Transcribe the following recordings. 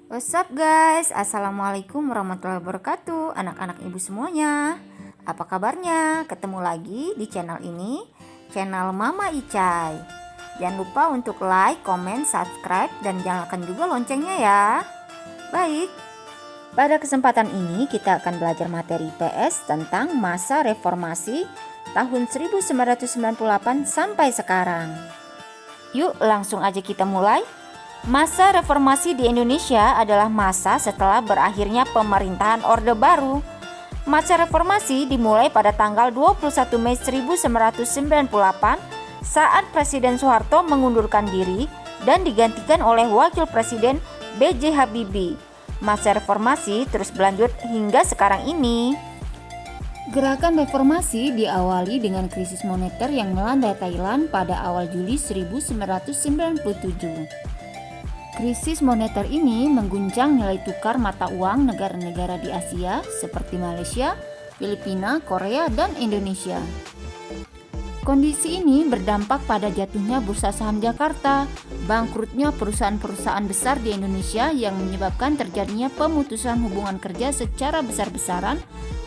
What's up guys, Assalamualaikum warahmatullahi wabarakatuh. Anak-anak ibu semuanya, apa kabarnya? Ketemu lagi di channel ini, channel Mama Icai. Jangan lupa untuk like, comment, subscribe, dan nyalakan juga loncengnya ya. Baik, pada kesempatan ini kita akan belajar materi PS tentang masa reformasi tahun 1998 sampai sekarang. Yuk langsung aja kita mulai. Masa reformasi di Indonesia adalah masa setelah berakhirnya pemerintahan Orde Baru. Masa reformasi dimulai pada tanggal 21 Mei 1998 saat Presiden Soeharto mengundurkan diri dan digantikan oleh Wakil Presiden B.J. Habibie. Masa reformasi terus berlanjut hingga sekarang ini. Gerakan reformasi diawali dengan krisis moneter yang melanda Thailand pada awal Juli 1997. Krisis moneter ini mengguncang nilai tukar mata uang negara-negara di Asia seperti Malaysia, Filipina, Korea, dan Indonesia. Kondisi ini berdampak pada jatuhnya bursa saham Jakarta, bangkrutnya perusahaan-perusahaan besar di Indonesia yang menyebabkan terjadinya pemutusan hubungan kerja secara besar-besaran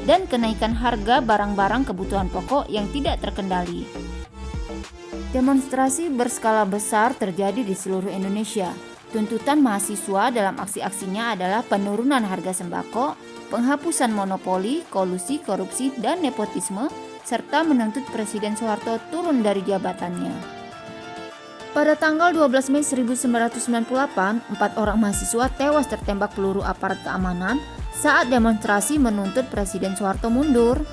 dan kenaikan harga barang-barang kebutuhan pokok yang tidak terkendali. Demonstrasi berskala besar terjadi di seluruh Indonesia. Tuntutan mahasiswa dalam aksi-aksinya adalah penurunan harga sembako, penghapusan monopoli, kolusi, korupsi, dan nepotisme, serta menuntut Presiden Soeharto turun dari jabatannya. Pada tanggal 12 Mei 1998, 4 orang mahasiswa tewas tertembak peluru aparat keamanan saat demonstrasi menuntut Presiden Soeharto mundur.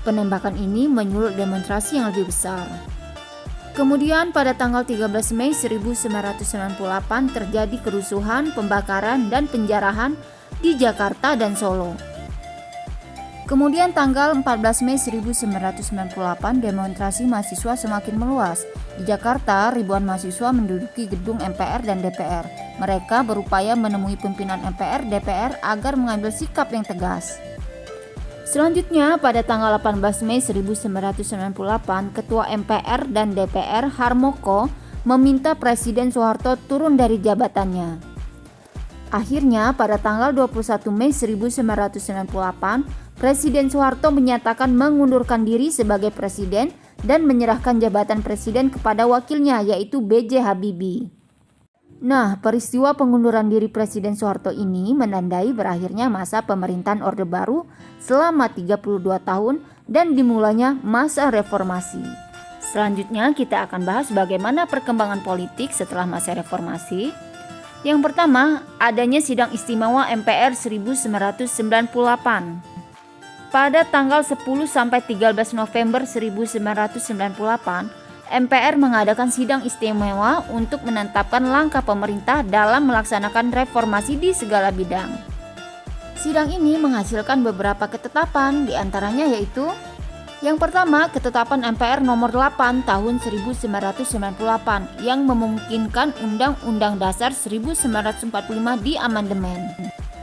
Penembakan ini menyulut demonstrasi yang lebih besar. Kemudian pada tanggal 13 Mei 1998 terjadi kerusuhan, pembakaran, dan penjarahan di Jakarta dan Solo. Kemudian tanggal 14 Mei 1998 demonstrasi mahasiswa semakin meluas. Di Jakarta, ribuan mahasiswa menduduki gedung MPR dan DPR. Mereka berupaya menemui pimpinan MPR, DPR agar mengambil sikap yang tegas. Selanjutnya, pada tanggal 18 Mei 1998, Ketua MPR dan DPR Harmoko meminta Presiden Soeharto turun dari jabatannya. Akhirnya, pada tanggal 21 Mei 1998, Presiden Soeharto menyatakan mengundurkan diri sebagai presiden dan menyerahkan jabatan presiden kepada wakilnya, yaitu B.J. Habibie. Nah, peristiwa pengunduran diri Presiden Soeharto ini menandai berakhirnya masa pemerintahan Orde Baru selama 32 tahun dan dimulainya masa reformasi. Selanjutnya kita akan bahas bagaimana perkembangan politik setelah masa reformasi. Yang pertama, adanya Sidang Istimewa MPR 1998. Pada tanggal 10-13 November 1998, MPR mengadakan sidang istimewa untuk menetapkan langkah pemerintah dalam melaksanakan reformasi di segala bidang. Sidang ini menghasilkan beberapa ketetapan, diantaranya yaitu: yang pertama, ketetapan MPR nomor 8 tahun 1998 yang memungkinkan Undang-Undang Dasar 1945 diamandemen.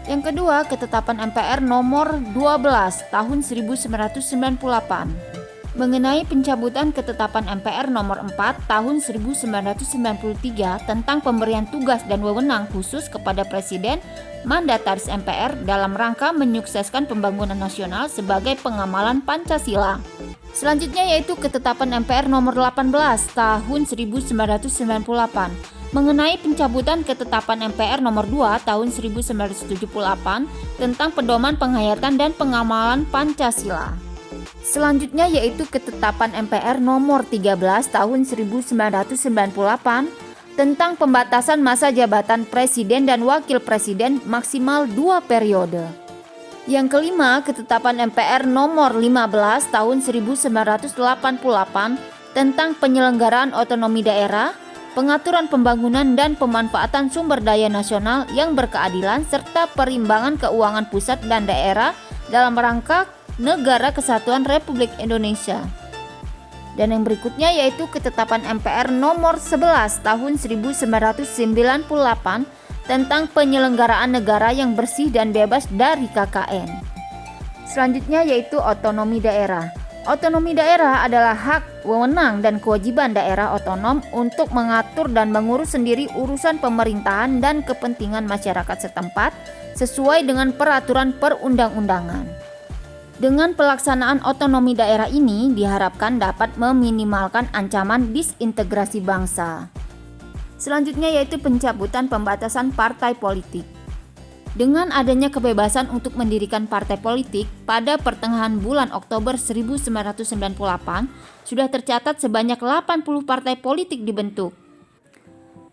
Yang kedua, ketetapan MPR nomor 12 tahun 1998 mengenai pencabutan ketetapan MPR nomor 4 tahun 1993 tentang pemberian tugas dan wewenang khusus kepada Presiden mandataris MPR dalam rangka menyukseskan pembangunan nasional sebagai pengamalan Pancasila. Selanjutnya yaitu ketetapan MPR nomor 18 tahun 1998 mengenai pencabutan ketetapan MPR nomor 2 tahun 1978 tentang pedoman penghayatan dan pengamalan Pancasila. Selanjutnya yaitu ketetapan MPR nomor 13 tahun 1998 tentang pembatasan masa jabatan presiden dan wakil presiden maksimal 2 periode. Yang kelima, ketetapan MPR nomor 15 tahun 1988 tentang penyelenggaraan otonomi daerah, pengaturan pembangunan dan pemanfaatan sumber daya nasional yang berkeadilan serta perimbangan keuangan pusat dan daerah dalam rangka Negara Kesatuan Republik Indonesia. Dan yang berikutnya yaitu ketetapan MPR nomor 11 tahun 1998 tentang penyelenggaraan negara yang bersih dan bebas dari KKN. Selanjutnya yaitu otonomi daerah. Otonomi daerah adalah hak, wewenang, dan kewajiban daerah otonom untuk mengatur dan mengurus sendiri urusan pemerintahan dan kepentingan masyarakat setempat sesuai dengan peraturan perundang-undangan. Dengan pelaksanaan otonomi daerah ini diharapkan dapat meminimalkan ancaman disintegrasi bangsa. Selanjutnya yaitu pencabutan pembatasan partai politik. Dengan adanya kebebasan untuk mendirikan partai politik, pada pertengahan bulan Oktober 1998 sudah tercatat sebanyak 80 partai politik dibentuk.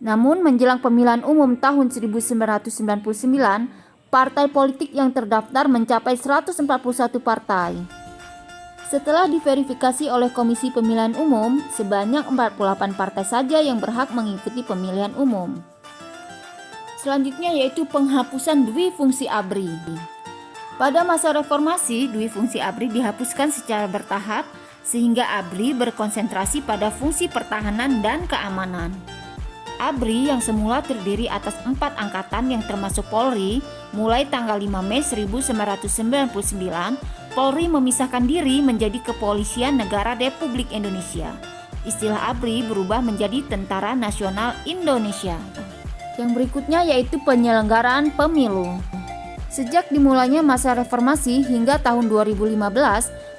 Namun menjelang pemilihan umum tahun 1999, partai politik yang terdaftar mencapai 141 partai. Setelah diverifikasi oleh Komisi Pemilihan Umum, sebanyak 48 partai saja yang berhak mengikuti pemilihan umum. Selanjutnya yaitu penghapusan dwi fungsi ABRI. Pada masa reformasi, dwi fungsi ABRI dihapuskan secara bertahap sehingga ABRI berkonsentrasi pada fungsi pertahanan dan keamanan. ABRI yang semula terdiri atas 4 angkatan yang termasuk Polri, mulai tanggal 5 Mei 1999, Polri memisahkan diri menjadi Kepolisian Negara Republik Indonesia. Istilah ABRI berubah menjadi Tentara Nasional Indonesia. Yang berikutnya yaitu penyelenggaraan pemilu. Sejak dimulainya masa reformasi hingga tahun 2015,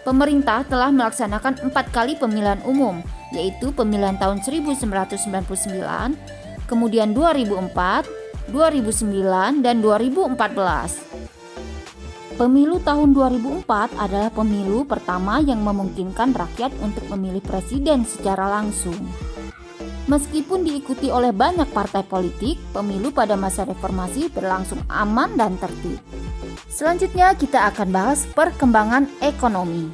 pemerintah telah melaksanakan 4 kali pemilihan umum, yaitu pemilihan tahun 1999, kemudian 2004, 2009, dan 2014. Pemilu tahun 2004 adalah pemilu pertama yang memungkinkan rakyat untuk memilih presiden secara langsung. Meskipun diikuti oleh banyak partai politik, pemilu pada masa reformasi berlangsung aman dan tertib. Selanjutnya kita akan bahas perkembangan ekonomi.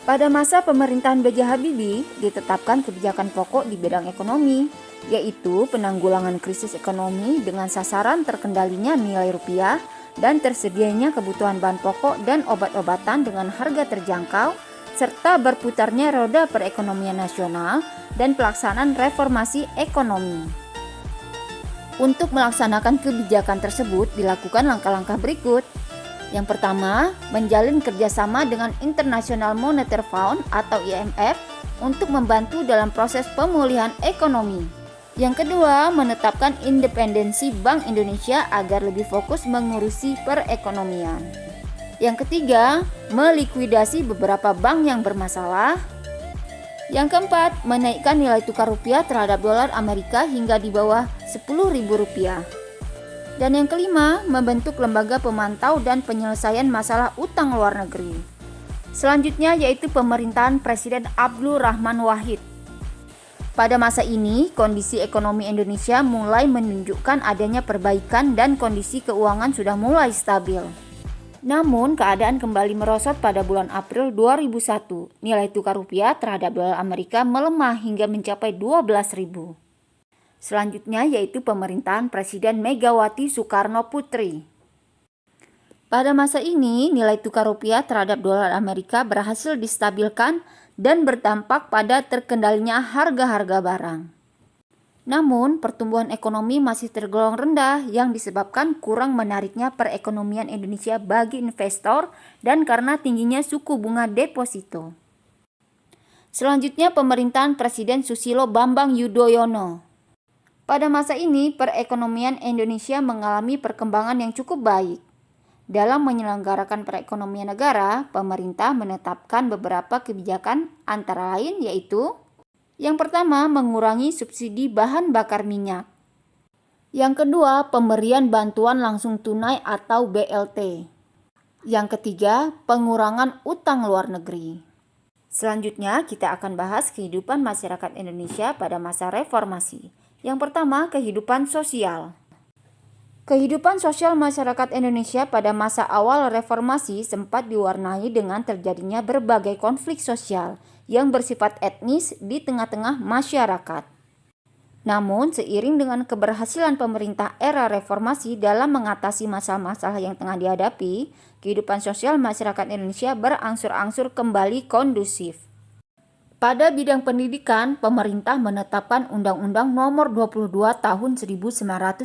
Pada masa pemerintahan B.J. Habibie ditetapkan kebijakan pokok di bidang ekonomi, yaitu penanggulangan krisis ekonomi dengan sasaran terkendalinya nilai rupiah dan tersedianya kebutuhan bahan pokok dan obat-obatan dengan harga terjangkau, serta berputarnya roda perekonomian nasional dan pelaksanaan reformasi ekonomi. Untuk melaksanakan kebijakan tersebut dilakukan langkah-langkah berikut. Yang pertama, menjalin kerjasama dengan International Monetary Fund atau IMF untuk membantu dalam proses pemulihan ekonomi. Yang kedua, menetapkan independensi Bank Indonesia agar lebih fokus mengurusi perekonomian. Yang ketiga, melikuidasi beberapa bank yang bermasalah. Yang keempat, menaikkan nilai tukar rupiah terhadap dolar Amerika hingga di bawah Rp10.000. Dan yang kelima, membentuk lembaga pemantau dan penyelesaian masalah utang luar negeri. Selanjutnya yaitu pemerintahan Presiden Abdul Rahman Wahid. Pada masa ini, kondisi ekonomi Indonesia mulai menunjukkan adanya perbaikan dan kondisi keuangan sudah mulai stabil. Namun, keadaan kembali merosot pada bulan April 2001. Nilai tukar rupiah terhadap dolar Amerika melemah hingga mencapai 12.000. Selanjutnya yaitu pemerintahan Presiden Megawati Soekarno Putri. Pada masa ini, nilai tukar rupiah terhadap dolar Amerika berhasil distabilkan dan berdampak pada terkendalinya harga-harga barang. Namun, pertumbuhan ekonomi masih tergolong rendah yang disebabkan kurang menariknya perekonomian Indonesia bagi investor dan karena tingginya suku bunga deposito. Selanjutnya, pemerintahan Presiden Susilo Bambang Yudhoyono. Pada masa ini, perekonomian Indonesia mengalami perkembangan yang cukup baik. Dalam menyelenggarakan perekonomian negara, pemerintah menetapkan beberapa kebijakan antara lain yaitu: yang pertama, mengurangi subsidi bahan bakar minyak. Yang kedua, pemberian bantuan langsung tunai atau BLT. Yang ketiga, pengurangan utang luar negeri. Selanjutnya, kita akan bahas kehidupan masyarakat Indonesia pada masa reformasi. Yang pertama, kehidupan sosial. Kehidupan sosial masyarakat Indonesia pada masa awal reformasi sempat diwarnai dengan terjadinya berbagai konflik sosial yang bersifat etnis di tengah-tengah masyarakat. Namun, seiring dengan keberhasilan pemerintah era reformasi dalam mengatasi masalah-masalah yang tengah dihadapi, kehidupan sosial masyarakat Indonesia berangsur-angsur kembali kondusif. Pada bidang pendidikan, pemerintah menetapkan Undang-Undang Nomor 22 Tahun 1999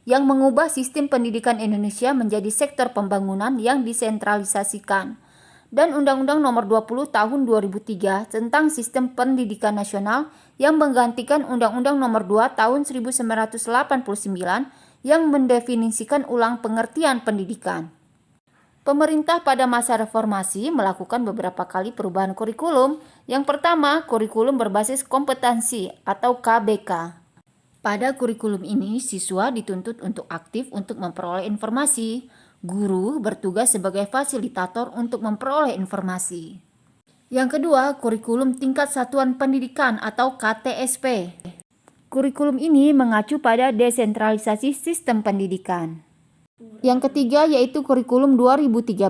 yang mengubah sistem pendidikan Indonesia menjadi sektor pembangunan yang disentralisasikan. dan Undang-Undang Nomor 20 Tahun 2003 tentang Sistem Pendidikan Nasional yang menggantikan Undang-Undang Nomor 2 Tahun 1989 yang mendefinisikan ulang pengertian pendidikan. Pemerintah pada masa reformasi melakukan beberapa kali perubahan kurikulum. Yang pertama, kurikulum berbasis kompetensi atau KBK. Pada kurikulum ini, siswa dituntut untuk aktif untuk memperoleh informasi. Guru bertugas sebagai fasilitator untuk memperoleh informasi. Yang kedua, kurikulum tingkat satuan pendidikan atau KTSP. Kurikulum ini mengacu pada desentralisasi sistem pendidikan. Yang ketiga yaitu kurikulum 2013.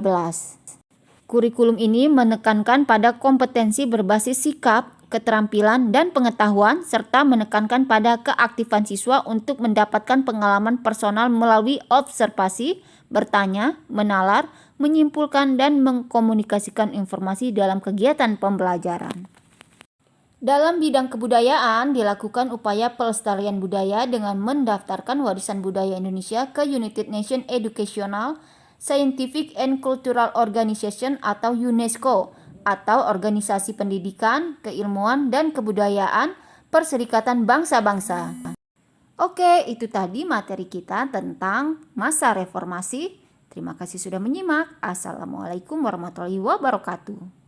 Kurikulum ini menekankan pada kompetensi berbasis sikap, keterampilan, dan pengetahuan, serta menekankan pada keaktifan siswa untuk mendapatkan pengalaman personal melalui observasi, bertanya, menalar, menyimpulkan, dan mengkomunikasikan informasi dalam kegiatan pembelajaran. Dalam bidang kebudayaan, dilakukan upaya pelestarian budaya dengan mendaftarkan warisan budaya Indonesia ke United Nations Educational, Scientific and Cultural Organization atau UNESCO, atau Organisasi Pendidikan, Keilmuan, dan Kebudayaan Perserikatan Bangsa-Bangsa. Oke, itu tadi materi kita tentang masa reformasi. Terima kasih sudah menyimak. Assalamualaikum warahmatullahi wabarakatuh.